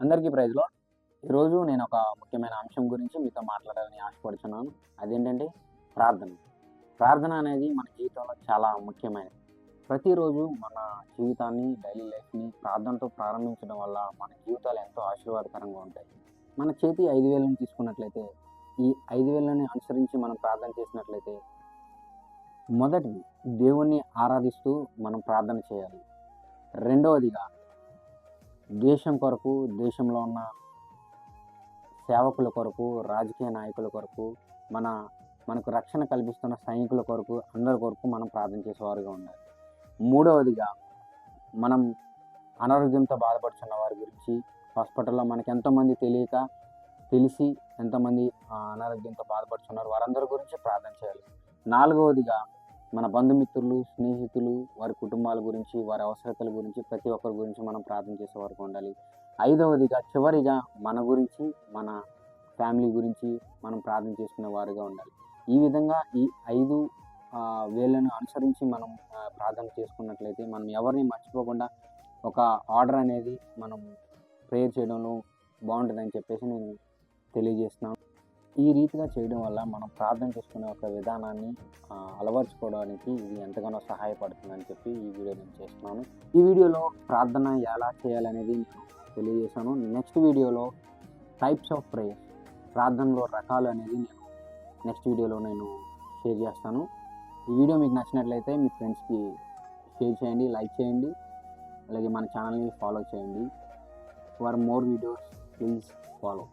అందరికీ ప్రైజ్లో ఈరోజు నేను ఒక ముఖ్యమైన అంశం గురించి మీతో మాట్లాడాలని ఆశపడుతున్నాను. అదేంటంటే ప్రార్థన. ప్రార్థన అనేది మన జీవితంలో చాలా ముఖ్యమైనది. ప్రతిరోజు మన జీవితాన్ని, డైలీ లైఫ్ని ప్రార్థనతో ప్రారంభించడం వల్ల మన జీవితాలు ఎంతో ఆశీర్వాదకరంగా ఉంటాయి. మన చేతి 5,000ని తీసుకున్నట్లయితే, ఈ 5,000ని అనుసరించి మనం ప్రార్థన చేసినట్లయితే, మొదటిది దేవుణ్ణి ఆరాధిస్తూ మనం ప్రార్థన చేయాలి. రెండవదిగా దేశం కొరకు, దేశంలో ఉన్న సేవకుల కొరకు, రాజకీయ నాయకుల కొరకు, మనకు రక్షణ కల్పిస్తున్న సైనికుల కొరకు, అందరి కొరకు మనం ప్రార్థన చేసేవారుగా ఉండాలి. మూడవదిగా మనం అనారోగ్యంతో బాధపడుతున్న వారి గురించి, హాస్పిటల్లో మనకి ఎంతోమంది తెలిసి ఎంతమంది అనారోగ్యంతో బాధపడుతున్నారు వారందరి గురించి ప్రార్థన చేయాలి. నాలుగవదిగా మన బంధుమిత్రులు, స్నేహితులు, వారి కుటుంబాల గురించి, వారి అవసరతల గురించి, ప్రతి ఒక్కరి గురించి మనం ప్రార్థన చేసే వరకు ఉండాలి. ఐదవదిగా చివరిగా మన గురించి, మన ఫ్యామిలీ గురించి మనం ప్రార్థన చేసుకునే వారుగా ఉండాలి. ఈ విధంగా ఈ 5 వేళ్ళను అనుసరించి మనం ప్రార్థన చేసుకున్నట్లయితే మనం ఎవరిని మర్చిపోకుండా ఒక ఆర్డర్ అనేది మనం ప్రేయర్ చేయడంలో బాగుంటుందని చెప్పేసి నేను తెలియజేస్తున్నాను. ఈ రీతిగా చేయడం వల్ల మనం ప్రార్థన చేసుకునే ఒక విధానాన్ని అలవర్చుకోవడానికి ఇది ఎంతగానో సహాయపడుతుందని చెప్పి ఈ వీడియో నేను చేస్తున్నాను. ఈ వీడియోలో ప్రార్థన ఎలా చేయాలనేది నేను తెలియజేశాను. నెక్స్ట్ వీడియోలో టైప్స్ ఆఫ్ ప్రేయర్స్, ప్రార్థనలో రకాలు అనేది నేను నెక్స్ట్ వీడియోలో నేను షేర్ చేస్తాను. ఈ వీడియో మీకు నచ్చినట్లయితే మీ ఫ్రెండ్స్కి షేర్ చేయండి, లైక్ చేయండి, అలాగే మన ఛానల్ని ఫాలో చేయండి. For more videos please follow.